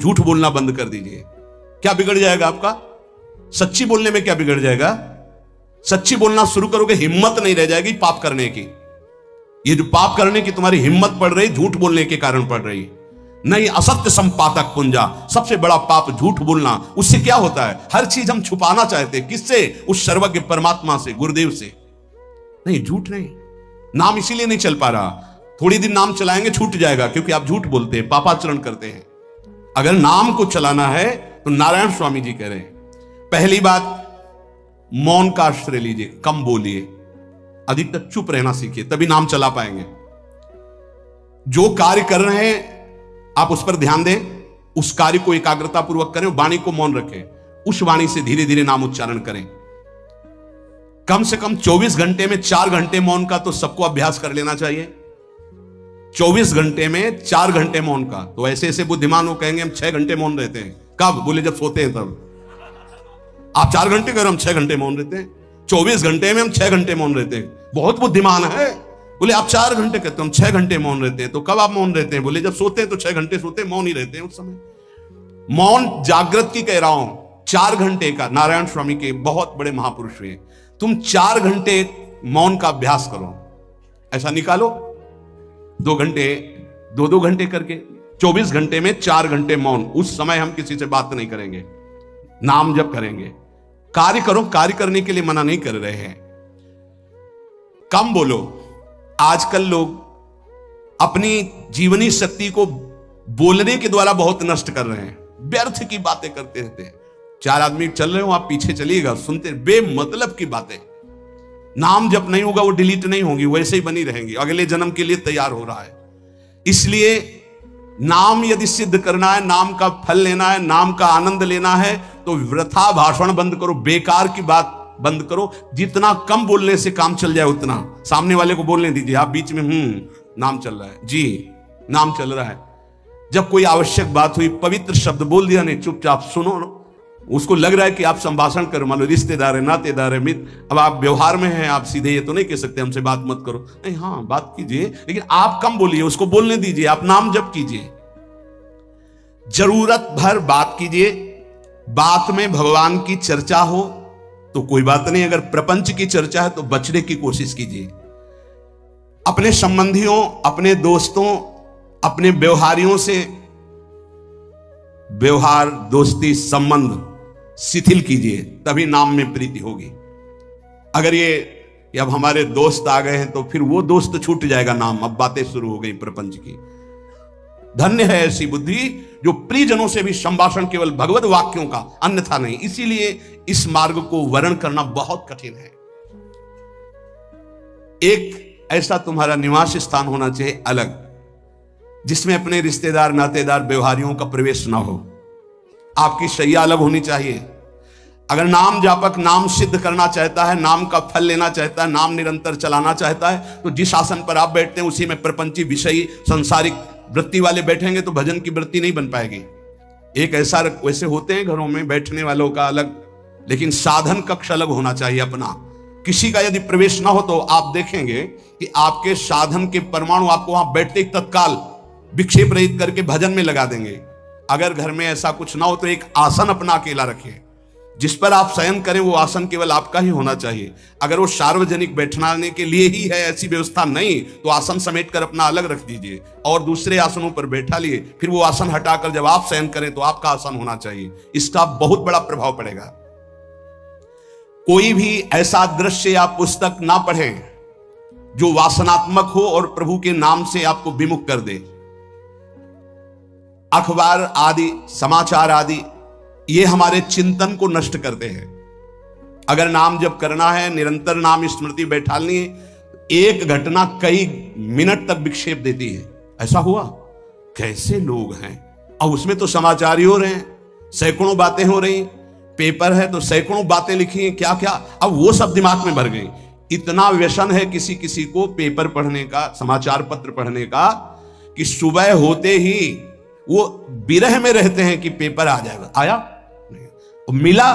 झूठ बोलना बंद कर दीजिए। क्या बिगड़ जाएगा आपका? सच्ची बोलने में क्या बिगड़ जाएगा? सच्ची बोलना शुरू करोगे, हिम्मत नहीं रह जाएगी पाप करने की। ये जो पाप करने की तुम्हारी हिम्मत पड़ रही, झूठ बोलने के कारण पड़ रही। नहीं, असत्य संपादक पुंजा, सबसे बड़ा पाप झूठ बोलना। उससे क्या होता है? हर चीज हम छुपाना चाहते हैं। किससे? उस सर्वज्ञ परमात्मा से, गुरुदेव से। नहीं, झूठ नहीं। नाम इसीलिए नहीं चल पा रहा। थोड़ी दिन नाम चलाएंगे, छूट जाएगा, क्योंकि आप झूठ बोलते हैं, पापाचरण करते हैं। अगर नाम को चलाना है तो नारायण स्वामी जी कह रहे हैं, पहली बात मौन का आश्रय लीजिए, कम बोलिए, अधिकतर चुप रहना सीखिए, तभी नाम चला पाएंगे। जो कार्य कर रहे हैं आप उस पर ध्यान दें, उस कार्य को एकाग्रता पूर्वक करें, वाणी को मौन रखें, उस वाणी से धीरे धीरे नाम उच्चारण करें। कम से कम 24 घंटे में 4 घंटे मौन का तो सबको अभ्यास कर लेना चाहिए। 24 घंटे में 4 घंटे मौन का। तो ऐसे ऐसे बुद्धिमान हो कहेंगे हम 6 घंटे मौन रहते हैं। कब? बोले जब सोते हैं तब। आप 4 घंटे करो, हम 6 घंटे मौन रहते हैं। 24 घंटे में हम 6 घंटे मौन रहते हैं। बहुत बुद्धिमान है। बोले आप 4 घंटे कहते, हम 6 घंटे मौन रहते हैं। तो कब आप मौन रहते हैं? बोले जब सोते हैं तो 6 घंटे सोते हैं, मौन ही रहते हैं उस समय। मौन जागृत की कह रहा हूं, 4 घंटे का। नारायण स्वामी के बहुत बड़े महापुरुष हुए, तुम 4 घंटे मौन का अभ्यास करो। ऐसा निकालो 2 घंटे, 2 घंटे करके 24 घंटे में 4 घंटे मौन। उस समय हम किसी से बात नहीं करेंगे, नाम जप करेंगे। कार्य करो, कार्य करने के लिए मना नहीं कर रहे हैं। कम बोलो। आजकल लोग अपनी जीवनी शक्ति को बोलने के द्वारा बहुत नष्ट कर रहे हैं। व्यर्थ की बातें करते रहते हैं। 4 आदमी चल रहे हो, आप पीछे चलिएगा, सुनते, बेमतलब की बातें। नाम जब नहीं होगा वो डिलीट नहीं होंगी, वैसे ही बनी रहेंगी। अगले जन्म के लिए तैयार हो रहा है। इसलिए नाम यदि सिद्ध करना है, नाम का फल लेना है, नाम का आनंद लेना है, तो वृथा भाषण बंद करो, बेकार की बात बंद करो। जितना कम बोलने से काम चल जाए उतना। सामने वाले को बोलने दीजिए, आप बीच में नाम चल रहा है, जी नाम चल रहा है। जब कोई आवश्यक बात हुई, पवित्र शब्द बोल दिया, नहीं चुपचाप सुनो। उसको लग रहा है कि आप संभाषण कर, मान लो रिश्तेदार है, नातेदार है, मित्र, अब आप व्यवहार में हैं, आप सीधे ये तो नहीं कह सकते हमसे बात मत करो। नहीं, हाँ बात कीजिए, लेकिन आप कम बोलिए, उसको बोलने दीजिए, आप नाम जप कीजिए। जरूरत भर बात कीजिए। बात में भगवान की चर्चा हो तो कोई बात नहीं, अगर प्रपंच की चर्चा है तो बचने की कोशिश कीजिए। अपने संबंधियों, अपने दोस्तों, अपने व्यवहारियों से व्यवहार, दोस्ती, संबंध शिथिल कीजिए, तभी नाम में प्रीति होगी। अगर ये कि अब हमारे दोस्त आ गए हैं तो फिर वो दोस्त छूट जाएगा नाम, अब बातें शुरू हो गई प्रपंच की। धन्य है ऐसी बुद्धि जो प्रियजनों से भी संभाषण केवल भगवत वाक्यों का, अन्यथा नहीं। इसीलिए इस मार्ग को वर्ण करना बहुत कठिन है। एक ऐसा तुम्हारा निवास स्थान होना चाहिए अलग, जिसमें अपने रिश्तेदार, नातेदार, व्यवहारियों का प्रवेश ना हो। आपकी शैया अलग होनी चाहिए। अगर नाम जापक नाम सिद्ध करना चाहता है, नाम का फल लेना चाहता है, नाम निरंतर चलाना चाहता है, तो जिस आसन पर आप बैठते हैं उसी में प्रपंची, विषयी, संसारिक वृत्ति वाले बैठेंगे तो भजन की वृत्ति नहीं बन पाएगी। एक ऐसा, वैसे होते हैं घरों में बैठने वालों का अलग, लेकिन साधन कक्ष अलग होना चाहिए अपना। किसी का यदि प्रवेश ना हो तो आप देखेंगे कि आपके साधन के परमाणु आपको वहां बैठते ही तत्काल विक्षेप रहित करके भजन में लगा देंगे। अगर घर में ऐसा कुछ ना हो तो एक आसन अपना अकेला रखिए, जिस पर आप शयन करें वो आसन केवल आपका ही होना चाहिए। अगर वो सार्वजनिक बैठने के लिए ही है, ऐसी व्यवस्था नहीं, तो आसन समेट कर अपना अलग रख दीजिए और दूसरे आसनों पर बैठा लिए। फिर वो आसन हटाकर जब आप शयन करें तो आपका आसन होना चाहिए। इसका बहुत बड़ा प्रभाव पड़ेगा। कोई भी ऐसा दृश्य या पुस्तक ना पढ़ें जो वासनात्मक हो और प्रभु के नाम से आपको विमुख कर दे। अखबार आदि, समाचार आदि, ये हमारे चिंतन को नष्ट करते हैं। अगर नाम जब करना है, निरंतर नाम स्मृति बैठालनी है, एक घटना कई मिनट तक विक्षेप देती है। ऐसा हुआ, कैसे लोग हैं। अब उसमें तो समाचार ही हो रहे हैं, सैकड़ों बातें हो रही, पेपर है तो सैकड़ों बातें लिखी हैं, क्या क्या, अब वो सब दिमाग में भर गई। इतना व्यसन है किसी किसी को पेपर पढ़ने का, समाचार पत्र पढ़ने का, कि सुबह होते ही वो विरह में रहते हैं कि पेपर आ जाएगा। आया नहीं, मिला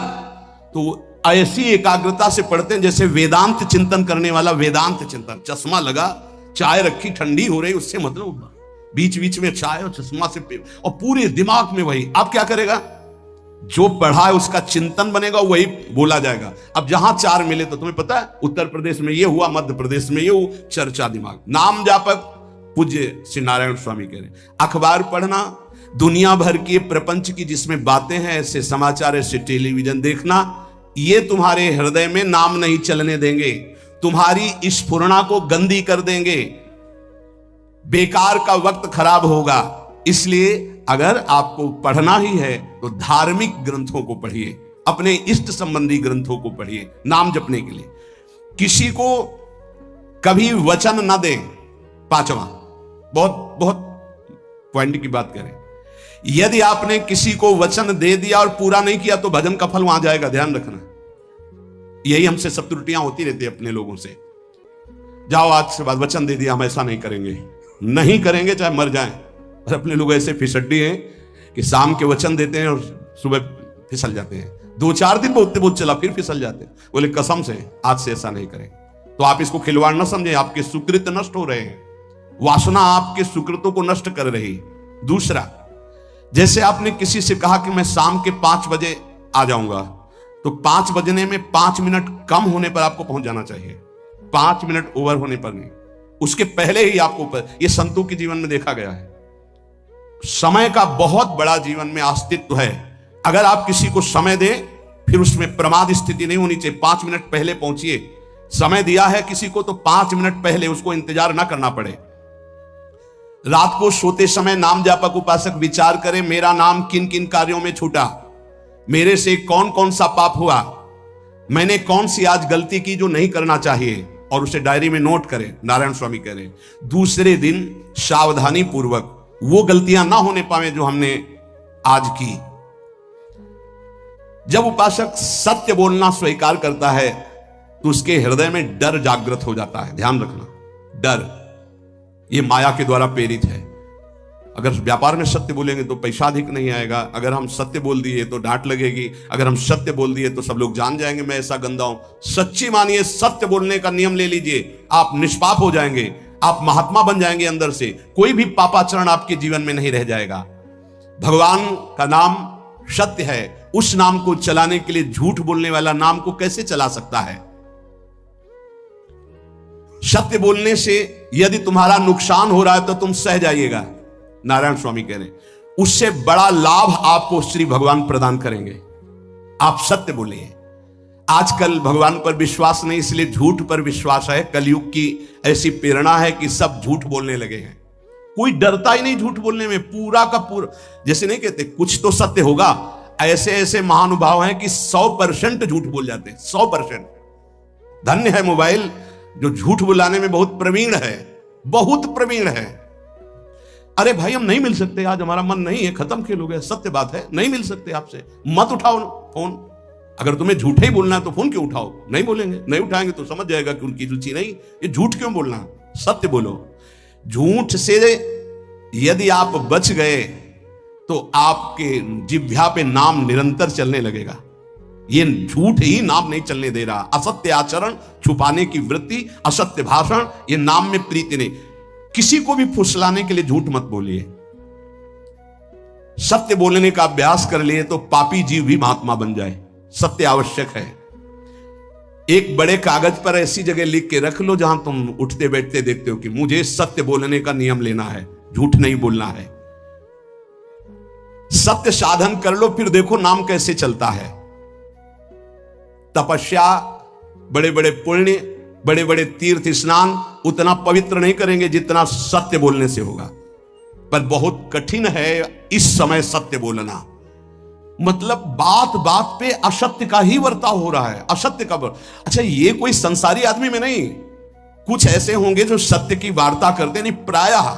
तो ऐसी एकाग्रता से पढ़ते हैं जैसे वेदांत चिंतन करने वाला वेदांत चिंतन। चश्मा लगा, चाय रखी, ठंडी हो रही, उससे मतलब बीच बीच में चाय और चश्मा से और पूरे दिमाग में वही। आप क्या करेगा, जो पढ़ा है उसका चिंतन बनेगा, वही बोला जाएगा। अब जहां चार मिले तो तुम्हें पता है, उत्तर प्रदेश में ये हुआ, मध्य प्रदेश में ये हुआ, चर्चा दिमाग। नाम जापक पूज्य श्री नारायण स्वामी कह रहे हैं, अखबार पढ़ना, दुनिया भर की प्रपंच की जिसमें बातें हैं, ऐसे समाचार, ऐसे टेलीविजन देखना, ये तुम्हारे हृदय में नाम नहीं चलने देंगे, तुम्हारी स्फुरणा को गंदी कर देंगे, बेकार का वक्त खराब होगा। इसलिए अगर आपको पढ़ना ही है तो धार्मिक ग्रंथों को पढ़िए, अपने इष्ट संबंधी ग्रंथों को पढ़िए नाम जपने के लिए। किसी को कभी वचन न दें। पांचवा, बहुत बहुत पॉइंट की बात करें, यदि आपने किसी को वचन दे दिया और पूरा नहीं किया तो भजन का फल वहां जाएगा, ध्यान रखना। यही हमसे सब त्रुटियां होती रहती है अपने लोगों से। जाओ आज से बाद वचन दे दिया, हम ऐसा नहीं करेंगे, नहीं करेंगे चाहे मर जाएं। और अपने लोग ऐसे फिसड्डी हैं कि शाम के वचन देते हैं और सुबह फिसल जाते हैं, 2-4 दिन बोलते बोलते चला, फिर फिसल जाते हैं। बोले कसम से आज से ऐसा नहीं करें। तो आप इसको खिलवाड़ न समझें, आपके सुकृत नष्ट हो रहे हैं, वासना आपके सुकृतों को नष्ट कर रही। दूसरा, जैसे आपने किसी से कहा कि मैं शाम के 5 बजे आ जाऊंगा, तो 5 बजने में 5 मिनट कम होने पर आपको पहुंच जाना चाहिए, 5 मिनट ओवर होने पर नहीं, उसके पहले ही आपको। यह संतों के जीवन में देखा गया है। समय का बहुत बड़ा जीवन में अस्तित्व है। अगर आप किसी को समय दें, फिर उसमें प्रमाद स्थिति नहीं होनी चाहिए। 5 मिनट पहले पहुंचिए। समय दिया है किसी को तो 5 मिनट पहले, उसको इंतजार ना करना पड़े। रात को सोते समय नाम जापक उपासक विचार करें, मेरा नाम किन किन कार्यों में छूटा, मेरे से कौन कौन सा पाप हुआ, मैंने कौन सी आज गलती की जो नहीं करना चाहिए, और उसे डायरी में नोट करें। नारायण स्वामी कह रहे हैं दूसरे दिन सावधानी पूर्वक वो गलतियां ना होने पावे जो हमने आज की। जब उपासक सत्य बोलना स्वीकार करता है तो उसके हृदय में डर जागृत हो जाता है। ध्यान रखना, डर ये माया के द्वारा प्रेरित है। अगर व्यापार में सत्य बोलेंगे तो पैसा अधिक नहीं आएगा, अगर हम सत्य बोल दिए तो डांट लगेगी, अगर हम सत्य बोल दिए तो सब लोग जान जाएंगे मैं ऐसा गंदा हूं। सच्ची मानिए, सत्य बोलने का नियम ले लीजिए, आप निष्पाप हो जाएंगे, आप महात्मा बन जाएंगे अंदर से, कोई भी पापाचरण आपके जीवन में नहीं रह जाएगा। भगवान का नाम सत्य है, उस नाम को चलाने के लिए झूठ बोलने वाला नाम को कैसे चला सकता है। सत्य बोलने से यदि तुम्हारा नुकसान हो रहा है तो तुम सह जाइएगा। नारायण स्वामी कह रहे हैं उससे बड़ा लाभ आपको श्री भगवान प्रदान करेंगे। आप सत्य बोलिए। आजकल भगवान पर विश्वास नहीं, इसलिए झूठ पर विश्वास है। कलयुग की ऐसी प्रेरणा है कि सब झूठ बोलने लगे हैं, कोई डरता ही नहीं झूठ बोलने में। पूरा का पूरा, जैसे नहीं कहते कुछ तो सत्य होगा, ऐसे ऐसे महानुभाव हैं कि 100% झूठ बोल जाते हैं, 100%। धन्य है मोबाइल जो झूठ बुलाने में बहुत प्रवीण है, बहुत प्रवीण है। अरे भाई हम नहीं मिल सकते, आज हमारा मन नहीं है, खत्म खेल हो गया, सत्य बात है, नहीं मिल सकते आपसे, मत उठाओ फोन। अगर तुम्हें झूठे ही बोलना है तो फोन क्यों उठाओ, नहीं बोलेंगे, नहीं उठाएंगे तो समझ जाएगा कि उनकी रुचि नहीं, ये झूठ क्यों बोलना, सत्य बोलो। झूठ से यदि आप बच गए तो आपके जिह्वा पे नाम निरंतर चलने लगेगा। ये झूठ ही नाम नहीं चलने दे रहा। असत्य आचरण, छुपाने की वृत्ति, असत्य भाषण, ये नाम में प्रीति नहीं। किसी को भी फुसलाने के लिए झूठ मत बोलिए। सत्य बोलने का अभ्यास कर लिए तो पापी जीव भी महात्मा बन जाए। सत्य आवश्यक है। एक बड़े कागज पर ऐसी जगह लिख के रख लो जहां तुम उठते बैठते देखते हो कि मुझे सत्य बोलने का नियम लेना है, झूठ नहीं बोलना है। सत्य साधन कर लो, फिर देखो नाम कैसे चलता है। तपस्या, बड़े बड़े पुण्य, बड़े बड़े तीर्थ स्नान उतना पवित्र नहीं करेंगे जितना सत्य बोलने से होगा। पर बहुत कठिन है इस समय सत्य बोलना। मतलब बात बात पे असत्य का ही वर्ताव हो रहा है, असत्य का अच्छा, ये कोई संसारी आदमी में नहीं, कुछ ऐसे होंगे जो सत्य की वार्ता करते नहीं। प्रायः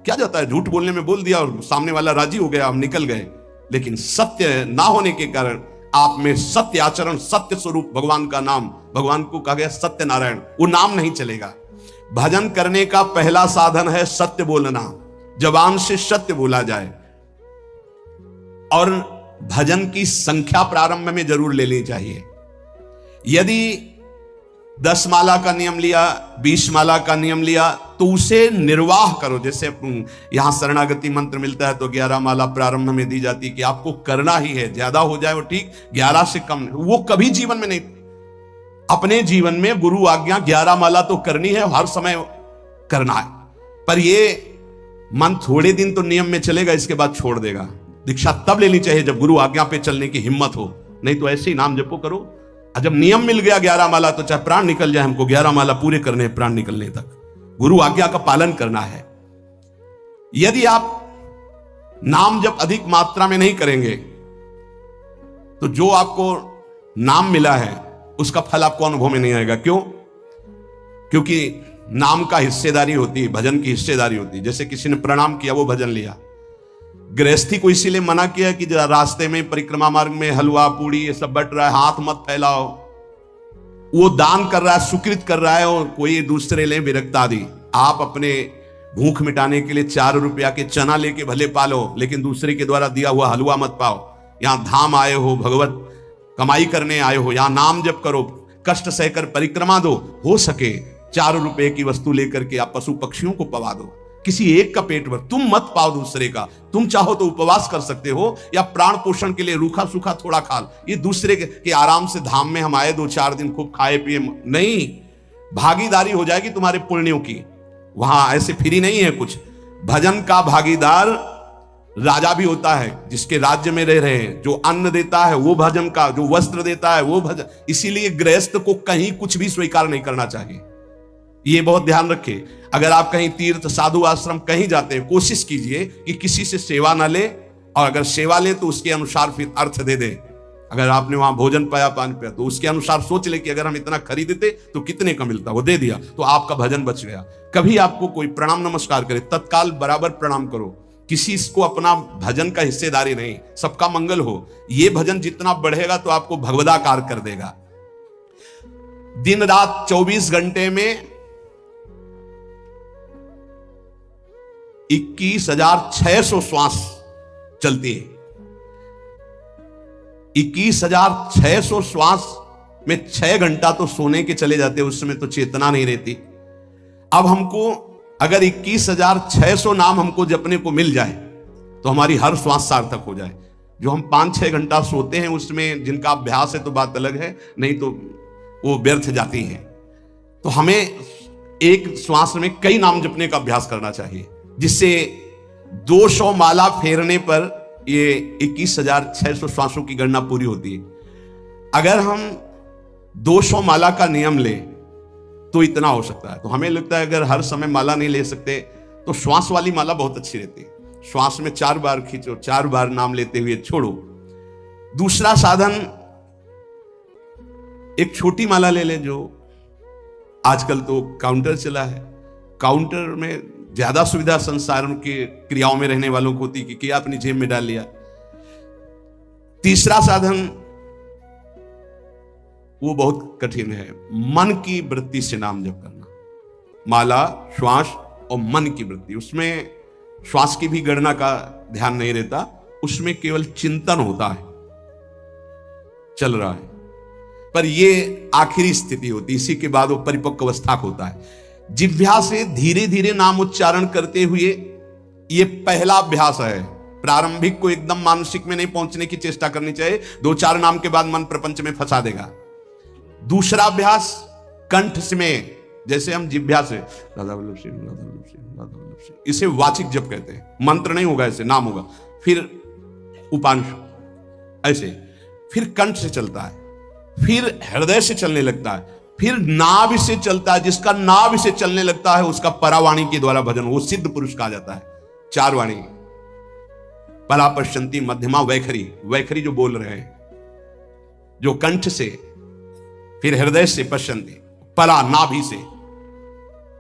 क्या जाता है, झूठ बोलने में बोल दिया और सामने वाला राजी हो गया, हम निकल गए। लेकिन सत्य ना होने के कारण आप में सत्य आचरण, सत्य स्वरूप भगवान का नाम, भगवान को कहा गया सत्य नारायण, वो नाम नहीं चलेगा। भजन करने का पहला साधन है सत्य बोलना, जबान से सत्य बोला जाए। और भजन की संख्या प्रारंभ में जरूर लेनी चाहिए। यदि 10 माला का नियम लिया, 20 माला का नियम लिया, तो उसे निर्वाह करो। जैसे यहां शरणागति मंत्र मिलता है तो 11 माला प्रारंभ में दी जाती है कि आपको करना ही है, ज्यादा हो जाए वो ठीक, 11 से कम नहीं। वो कभी जीवन में नहीं, अपने जीवन में गुरु आज्ञा 11 माला तो करनी है, हर समय करना है। पर ये मन थोड़े दिन तो नियम में चलेगा, इसके बाद छोड़ देगा। दीक्षा तब लेनी चाहिए जब गुरु आज्ञा पे चलने की हिम्मत हो, नहीं तो ऐसे ही नाम जपो करो। और जब नियम मिल गया 11 माला तो चाहे प्राण निकल जाए, हमको 11 माला पूरे करने हैं, प्राण निकलने तक गुरु आज्ञा का पालन करना है। यदि आप नाम जप अधिक मात्रा में नहीं करेंगे तो जो आपको नाम मिला है उसका फल आपको अनुभव में नहीं आएगा। क्यों? क्योंकि नाम का हिस्सेदारी होती है, भजन की हिस्सेदारी होती है। जैसे किसी ने प्रणाम किया, वो भजन लिया। गृहस्थी को इसीलिए मना किया कि रास्ते में परिक्रमा मार्ग में हलवा पूड़ी ये सब बट रहा है, हाथ मत फैलाओ। वो दान कर रहा है, सुकृत कर रहा है, और कोई दूसरे ले विरक्त आदि। आप अपने भूख मिटाने के लिए 4 रुपया के चना लेके भले पालो, लेकिन दूसरे के द्वारा दिया हुआ हलवा मत पाओ। यहां धाम आए हो, भगवत कमाई करने आए हो, यहां नाम जप करो, कष्ट सहकर परिक्रमा दो। हो सके 4 रुपए की वस्तु लेकर के आप पशु पक्षियों को पवा दो, किसी एक का पेट भर, तुम मत पाओ दूसरे का। तुम चाहो तो उपवास कर सकते हो, या प्राण पोषण के लिए रूखा सूखा थोड़ा खा लो। ये दूसरे के आराम से धाम में हम आए 2-4 दिन खूब खाए पिए नहीं, भागीदारी हो जाएगी तुम्हारे पुण्यों की। वहां ऐसे फ्री नहीं है कुछ। भजन का भागीदार राजा भी होता है, जिसके राज्य में रह रहे हैं। जो अन्न देता है वो भजन का, जो वस्त्र देता है वो भजन। इसीलिए गृहस्थ को कहीं कुछ भी स्वीकार नहीं करना चाहिए, ये बहुत ध्यान रखे। अगर आप कहीं तीर्थ साधु आश्रम कहीं जाते हैं, कोशिश कीजिए कि किसी से सेवा ना ले, और अगर सेवा ले तो उसके अनुसार फिर अर्थ दे दे। अगर आपने वहां भोजन पाया, पान पाया, तो उसके अनुसार सोच ले कि अगर हम इतना खरीदते तो कितने का मिलता, वो दे दिया तो आपका भजन बच गया। कभी आपको कोई प्रणाम नमस्कार करे, तत्काल बराबर प्रणाम करो। किसी को अपना भजन का हिस्सेदारी नहीं, सबका मंगल हो। ये भजन जितना बढ़ेगा तो आपको भगवदाकार कर देगा। दिन रात 24 घंटे में 21,600 श्वास चलती है। 21,600 श्वास में 6 घंटा तो सोने के चले जाते, उस समय तो चेतना नहीं रहती। अब हमको अगर 21,600 नाम हमको जपने को मिल जाए तो हमारी हर श्वास सार्थक हो जाए। जो हम 5-6 घंटा सोते हैं उसमें जिनका अभ्यास है तो बात अलग है, नहीं तो वो व्यर्थ जाती है। तो हमें एक श्वास में कई नाम जपने का अभ्यास करना चाहिए, जिससे 200 माला फेरने पर ये 21,600 श्वासों की गणना पूरी होती है। अगर हम 200 माला का नियम ले तो इतना हो सकता है। तो हमें लगता है अगर हर समय माला नहीं ले सकते तो श्वास वाली माला बहुत अच्छी रहती है। श्वास में 4 बार खींचो, 4 बार नाम लेते हुए छोड़ो। दूसरा साधन, एक छोटी माला ले लें, जो आजकल तो काउंटर चला है। काउंटर में ज्यादा सुविधा संसार के क्रियाओं में रहने वालों को होती कि क्या अपनी जेब में डाल लिया। तीसरा साधन वो बहुत कठिन है, मन की वृत्ति से नाम जप करना। माला, श्वास और मन की वृत्ति, उसमें श्वास की भी गणना का ध्यान नहीं रहता, उसमें केवल चिंतन होता है, चल रहा है। पर ये आखिरी स्थिति होती, इसी के बाद वो परिपक्व अवस्था होता है। जिह्वा से धीरे धीरे नाम उच्चारण करते हुए, ये पहला अभ्यास है। प्रारंभिक को एकदम मानसिक में नहीं पहुंचने की चेष्टा करनी चाहिए, 2-4 नाम के बाद मन प्रपंच में फंसा देगा। दूसरा अभ्यास कंठ में, जैसे हम जिह्वा से राधा वल्लभ सिंह, राधा वल्लभ सिंह, राधा वल्लभ सिंह, इसे वाचिक जप कहते हैं। मंत्र नहीं होगा, ऐसे नाम होगा। फिर उपांश ऐसे, फिर कंठ से चलता है, फिर हृदय से चलने लगता है, फिर नाभि से चलता है। जिसका नाभि से चलने लगता है उसका परावाणी के द्वारा भजन, वो सिद्ध पुरुष कहा जाता है। 4 वाणी, परा, पश्चंती, मध्यमा, वैखरी। वैखरी जो बोल रहे हैं, जो कंठ से, फिर हृदय से पश्चंती, परा नाभि से,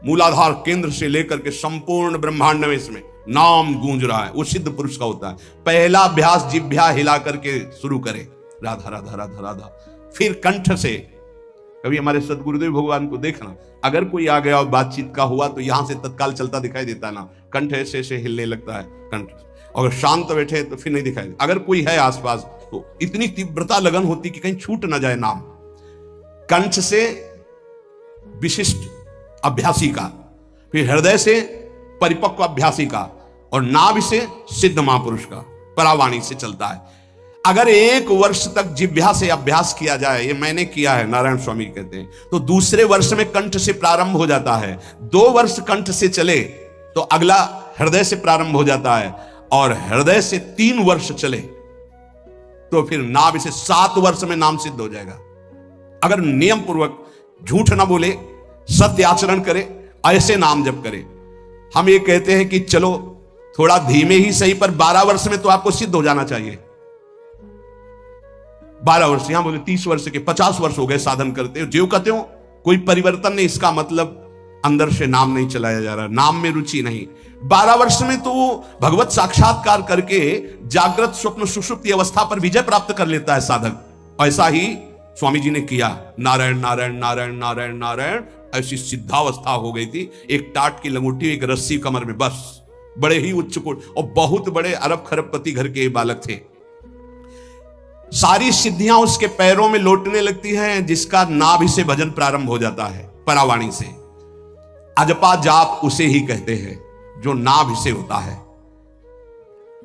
मूलाधार केंद्र से लेकर के संपूर्ण ब्रह्मांड में इसमें नाम गूंज रहा है, वो सिद्ध पुरुष का होता है। पहला अभ्यास जिह्वा हिला करके शुरू करें, राधा राधा राधा राधा। फिर कंठ से, कभी हमारे सदगुरुदेव भगवान को देखना, अगर कोई आ गया और बातचीत का हुआ तो यहां से तत्काल चलता दिखाई देता ना, कंठ ऐसे ऐसे हिलने लगता है कंठ। अगर शांत बैठे तो फिर नहीं दिखाई देता। अगर कोई है आसपास तो इतनी तीव्रता लगन होती कि कहीं छूट ना जाए नाम। कंठ से विशिष्ट अभ्यासी का, फिर हृदय से परिपक्व अभ्यासी का, और नाभि से सिद्ध महापुरुष का। परावाणी से चलता है। अगर 1 वर्ष तक जिह्वा से अभ्यास किया जाए, ये मैंने किया है, नारायण स्वामी कहते हैं, तो दूसरे वर्ष में कंठ से प्रारंभ हो जाता है। 2 वर्ष कंठ से चले तो अगला हृदय से प्रारंभ हो जाता है, और हृदय से 3 वर्ष चले तो फिर नाभि से 7 वर्ष में नाम सिद्ध हो जाएगा। अगर नियम पूर्वक झूठ ना बोले, सत्य आचरण करे, ऐसे नाम जप करे। हम ये कहते हैं कि चलो थोड़ा धीमे ही सही, पर 12 वर्ष में तो आपको सिद्ध हो जाना चाहिए। 12 वर्ष, यहां बोले 30 वर्ष के 50 वर्ष हो गए साधन करते हो, जो कहते हो कोई परिवर्तन नहीं, इसका मतलब अंदर से नाम नहीं चलाया जा रहा, नाम में रुचि नहीं। 12 वर्ष में तो भगवत साक्षात्कार करके जागृत स्वप्न सुषुप्ति अवस्था पर विजय प्राप्त कर लेता है साधक। ऐसा ही स्वामी जी ने किया। नारायण नारायण नारायण नारायण नारायण, ऐसी सिद्धावस्था हो गई थी। एक टाट की लंगोटी, एक रस्सी कमर में, बस। बड़े ही उच्च कोट, और बहुत बड़े अरब खरबपति घर के बालक थे। सारी सिद्धियां उसके पैरों में लौटने लगती हैं, जिसका नाभि से भजन प्रारंभ हो जाता है, परावाणी से। अजपा जाप उसे ही कहते हैं जो नाभि से होता है।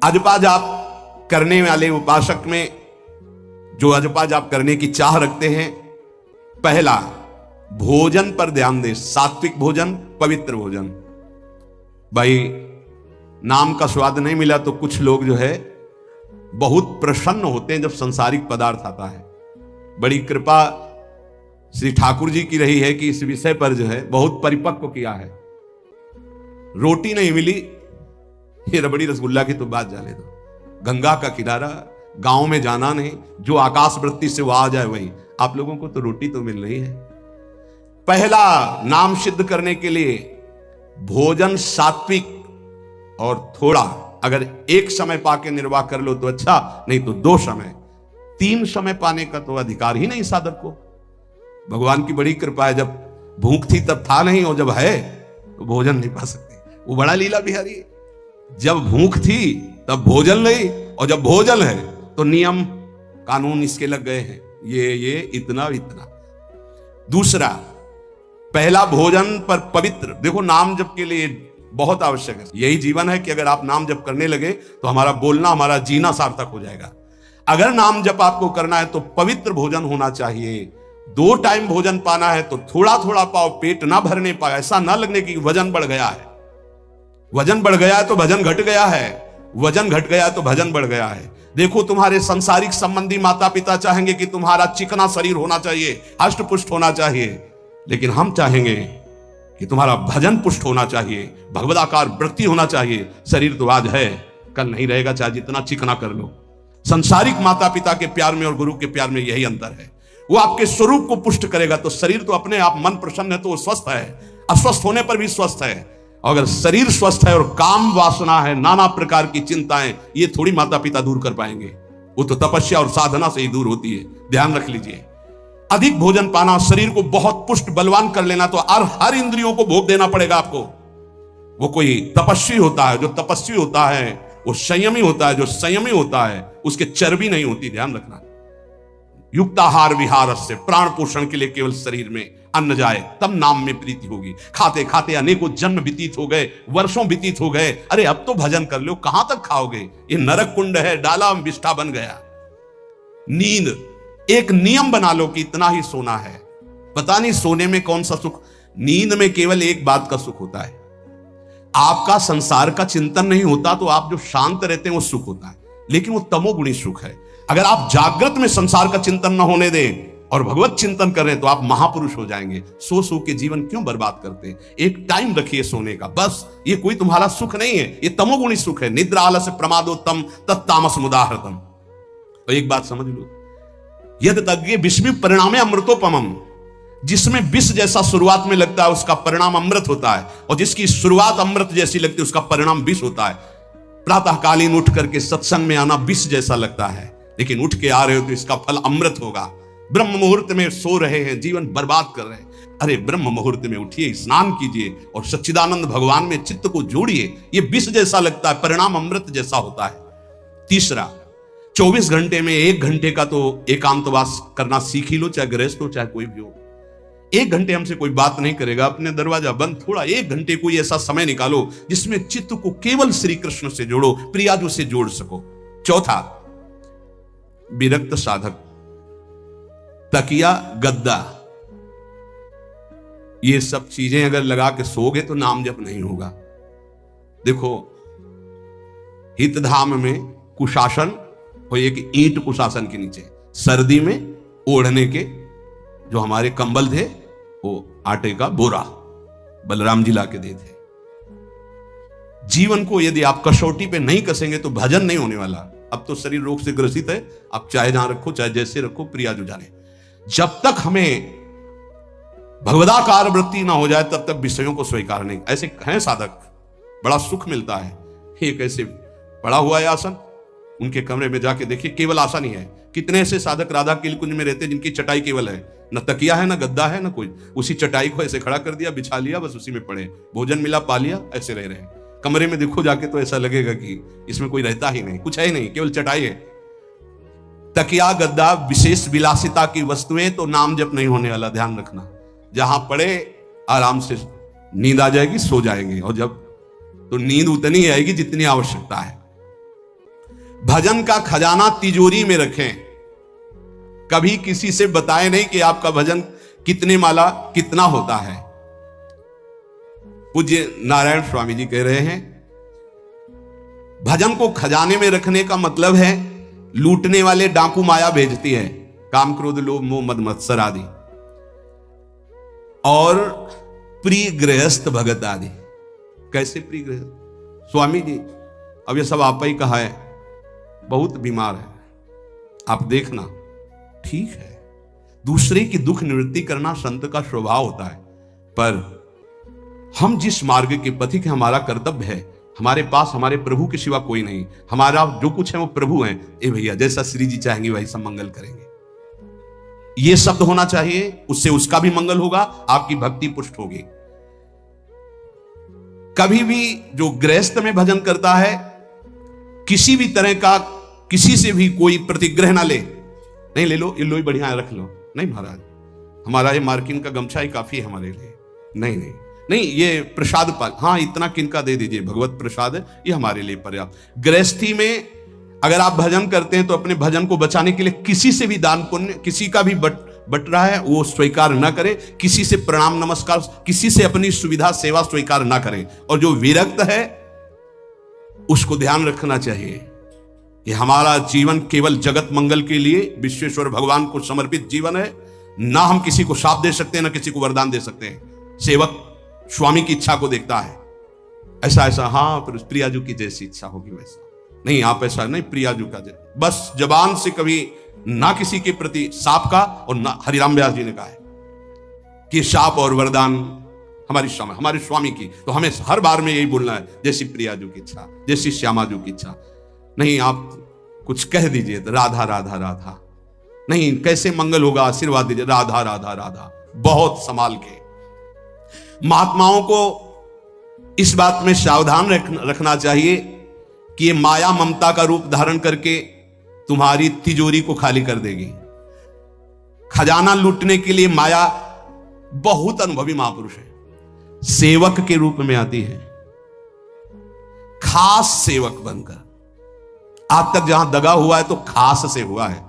अजपा जाप करने वाले उपासक में जो अजपा जाप करने की चाह रखते हैं, पहला भोजन पर ध्यान दे। सात्विक भोजन, पवित्र भोजन। भाई नाम का स्वाद नहीं मिला तो कुछ लोग जो है बहुत प्रसन्न होते हैं जब संसारिक पदार्थ आता है। बड़ी कृपा श्री ठाकुर जी की रही है कि इस विषय पर जो है बहुत परिपक्व किया है। रोटी नहीं मिली, ये रबड़ी रसगुल्ला की तो बात जाने दो। गंगा का किनारा, गांव में जाना नहीं, जो आकाश वृत्ति से वह आ जाए वही। आप लोगों को तो रोटी तो मिल रही है। पहला नाम सिद्ध करने के लिए भोजन सात्विक, और थोड़ा अगर एक समय पाके निर्वाह कर लो तो अच्छा, नहीं तो 2 समय। 3 समय पाने का तो अधिकार ही नहीं साधक को। भगवान की बड़ी कृपा है, जब भूख थी तब था नहीं, और जब है तो भोजन नहीं पा सकते। वो बड़ा लीला बिहारी है। जब भूख थी तब भोजन नहीं, और जब भोजन है तो नियम कानून इसके लग गए हैं, ये इतना इतना। दूसरा, पहला भोजन पर पवित्र। देखो नाम जप के लिए बहुत आवश्यक है। यही जीवन है कि अगर आप नाम जप करने लगे तो हमारा बोलना, हमारा जीना सार्थक हो जाएगा। अगर नाम जप आपको करना है तो पवित्र भोजन होना चाहिए। 2 टाइम भोजन पाना है तो थोड़ा थोड़ा पाओ, पेट ना भरने पाए। ऐसा ना लगने की वजन बढ़ गया है। वजन बढ़ गया है तो भजन घट गया है, वजन घट गया तो भजन बढ़ गया है। देखो तुम्हारे संसारिक संबंधी माता पिता चाहेंगे कि तुम्हारा चिकना शरीर होना चाहिए, हष्ट पुष्ट होना चाहिए, लेकिन हम चाहेंगे कि तुम्हारा भजन पुष्ट होना चाहिए, भगवदाकार वृत्ति होना चाहिए। शरीर तो आज है, कल नहीं रहेगा, चाहे जितना चिकना कर लो। संसारिक माता पिता के प्यार में और गुरु के प्यार में यही अंतर है। वो आपके स्वरूप को पुष्ट करेगा तो शरीर तो अपने आप, मन प्रसन्न है तो वो स्वस्थ है, अस्वस्थ होने पर भी स्वस्थ है। अगर शरीर स्वस्थ है और काम वासना है, नाना प्रकार की चिंताएं, ये थोड़ी माता पिता दूर कर पाएंगे। वो तो तपस्या और साधना से ही दूर होती है, ध्यान रख लीजिए। अधिक भोजन पाना, शरीर को बहुत पुष्ट बलवान कर लेना, तो हर इंद्रियों को भोग देना पड़ेगा आपको। वो कोई तपस्वी होता है, जो तपस्वी होता है वो संयमी होता है, जो संयमी होता है उसके चर्बी नहीं होती, ध्यान रखना। युक्ताहार विहार से, प्राण पोषण के लिए केवल शरीर में अन्न जाए तब नाम में प्रीति होगी। खाते खाते अनेकों जन्म व्यतीत हो गए, वर्षों व्यतीत हो गए, अरे अब तो भजन कर लो, कहां तक खाओगे? ये नरक कुंड है, डाला विष्ठा बन गया। नींद, एक नियम बना लो कि इतना ही सोना है। पता नहीं सोने में कौन सा सुख, नींद में केवल एक बात का सुख होता है, आपका संसार का चिंतन नहीं होता, तो आप जो शांत रहते हैं वो सुख होता है, लेकिन वो तमोगुणी सुख है। अगर आप जागृत में संसार का चिंतन न होने दें और भगवत चिंतन करें तो आप महापुरुष हो जाएंगे। सो के जीवन क्यों बर्बाद करते हैं? एक टाइम रखिए सोने का, बस। ये कोई तुम्हारा सुख नहीं है, ये तमोगुणी सुख है। निद्रा आलस्य प्रमादोत्तम तत्तामस मुदाहृतम। तो एक बात समझ लो, यद तज्ञे विस्मि परिणामे अमृतोपमम। जिसमें विष जैसा शुरुआत में लगता है उसका परिणाम अमृत होता है, और जिसकी शुरुआत अमृत जैसी लगती है उसका परिणाम विष होता है। प्रातःकालीन उठ करके सत्संग में आना विष जैसा लगता है, लेकिन उठ के आ रहे हो तो इसका फल अमृत होगा। ब्रह्म मुहूर्त में सो रहे हैं, जीवन बर्बाद कर रहे हैं, अरे ब्रह्म मुहूर्त में उठिए, स्नान कीजिए और सच्चिदानंद भगवान में चित्त को जोड़िए। ये विष जैसा लगता है, परिणाम अमृत जैसा होता है। तीसरा, 24 घंटे में 1 घंटे का तो एकांतवास करना सीख ही लो, चाहे गृहस्थ हो चाहे कोई भी हो। 1 घंटे हमसे कोई बात नहीं करेगा, अपने दरवाजा बंद, थोड़ा 1 घंटे कोई ऐसा समय निकालो जिसमें चित्त को केवल श्री कृष्ण से जोड़ो, प्रियाजू से जोड़ सको। चौथा, विरक्त साधक, तकिया, गद्दा, ये सब चीजें अगर लगा के सोगे तो नाम जप नहीं होगा। देखो, हितधाम में कुशासन हो, एक ईंट कुशासन के नीचे, सर्दी में ओढ़ने के जो हमारे कंबल थे वो आटे का बोरा बलराम जी ला के दे थे। जीवन को यदि आप कसौटी पे नहीं कसेंगे तो भजन नहीं होने वाला। अब तो शरीर रोग से ग्रसित है, आप चाहे जहां रखो चाहे जैसे रखो, प्रिया जो जाने। जब तक हमें भगवदाकार वृत्ति ना हो जाए तब तक विषयों को स्वीकार नहीं। ऐसे हैं साधक, बड़ा सुख मिलता है। एक ऐसे पड़ा हुआ है आसन, उनके कमरे में जाके देखिए, केवल आसन ही है। कितने ऐसे साधक राधा कीलकुंज में रहते जिनकी चटाई केवल है, न तकिया है न गद्दा है न कोई, उसी चटाई को ऐसे खड़ा कर दिया, बिछा लिया, बस उसी में पड़े, भोजन मिला पा लिया, ऐसे रह रहे हैं। कमरे में देखो जाके तो ऐसा लगेगा कि इसमें कोई रहता ही नहीं, कुछ है ही नहीं, केवल चटाई है। तकिया गद्दा विशेष विलासिता की वस्तुएं, तो नाम जप नहीं होने वाला, ध्यान रखना। जहां पड़े आराम से नींद आ जाएगी, सो जाएंगे, और जब तो नींद उतनी आएगी जितनी आवश्यकता है। भजन का खजाना तिजोरी में रखें, कभी किसी से बताएं नहीं कि आपका भजन कितने माला कितना होता है। पूज्य नारायण स्वामी जी कह रहे हैं, भजन को खजाने में रखने का मतलब है लूटने वाले डाकू माया भेजती है, काम क्रोध लोभ मोह मद मत्सर आदि, और प्रिय गृहस्थ भगत आदि। कैसे प्रिय गृहस्थ? स्वामी जी अब ये सब आप ही कहा है, बहुत बीमार है, आप देखना, ठीक है, दूसरे की दुख निवृत्ति करना संत का स्वभाव होता है, पर हम जिस मार्ग के पथिक है, हमारा कर्तव्य है, हमारे पास हमारे प्रभु के सिवा कोई नहीं, हमारा जो कुछ है वो प्रभु है। ए भैया, जैसा श्री जी चाहेंगे वही सब मंगल करेंगे, ये शब्द होना चाहिए, उससे उसका भी मंगल होगा, आपकी भक्ति पुष्ट होगी। कभी भी जो गृहस्थ में भजन करता है, किसी भी तरह का किसी से भी कोई प्रतिग्रह ना ले, नहीं ले लो, ये लो ही बढ़िया है, रख लो, नहीं महाराज हमारा ये मार्किन का गमछा ही काफी है हमारे लिए, नहीं नहीं नहीं, ये प्रसाद पाल, हाँ इतना किनका दे दीजिए, भगवत प्रसाद है, ये हमारे लिए पर्याप्त। गृहस्थी में अगर आप भजन करते हैं तो अपने भजन को बचाने के लिए किसी से भी दान पुण्य, किसी का भी बट रहा है वो स्वीकार ना करें, किसी से प्रणाम नमस्कार, किसी से अपनी सुविधा सेवा स्वीकार ना करें। और जो विरक्त है उसको ध्यान रखना चाहिए कि हमारा जीवन केवल जगत मंगल के लिए विश्वेश्वर भगवान को समर्पित जीवन है, ना हम किसी को शाप दे सकते हैं ना किसी को वरदान दे सकते हैं। सेवक स्वामी की इच्छा को देखता है, ऐसा ऐसा, हाँ प्रियाजू की जैसी इच्छा होगी वैसा नहीं, आप ऐसा नहीं, प्रियाजू का बस जबान से कभी ना किसी के प्रति शाप का, और ना हरिराम व्यास जी ने कहा है कि शाप और वरदान हमारे स्वामी की, तो हमें हर बार में यही बोलना है, जैसी प्रियाजू की इच्छा, जैसी श्यामाजू की इच्छा। नहीं आप कुछ कह दीजिए तो राधा राधा राधा, नहीं कैसे मंगल होगा, आशीर्वाद दीजिए राधा राधा राधा, बहुत संभाल के। महात्माओं को इस बात में सावधान रखना चाहिए कि ये माया ममता का रूप धारण करके तुम्हारी तिजोरी को खाली कर देगी। खजाना लूटने के लिए माया बहुत अनुभवी महापुरुष है, सेवक के रूप में आती है, खास सेवक बनकर। आज तक जहां दगा हुआ है तो खास से हुआ है।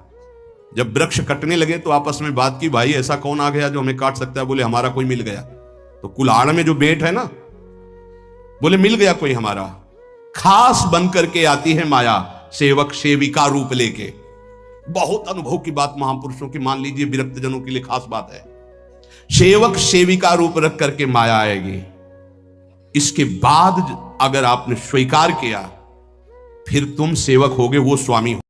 जब वृक्ष कटने लगे तो आपस में बात की, भाई ऐसा कौन आ गया जो हमें काट सकता है? बोले हमारा कोई मिल गया। तो कुल्हाड़ में जो बेट है ना, बोले मिल गया कोई हमारा। खास बन करके आती है माया, सेवक सेविका रूप लेके। बहुत अनुभव की बात महापुरुषों की, मान लीजिए विरक्त जनों के लिए खास बात है। सेवक सेविका रूप रख करके माया आएगी। इसके बाद अगर आपने स्वीकार किया, फिर तुम सेवक होगे, वो स्वामी हो।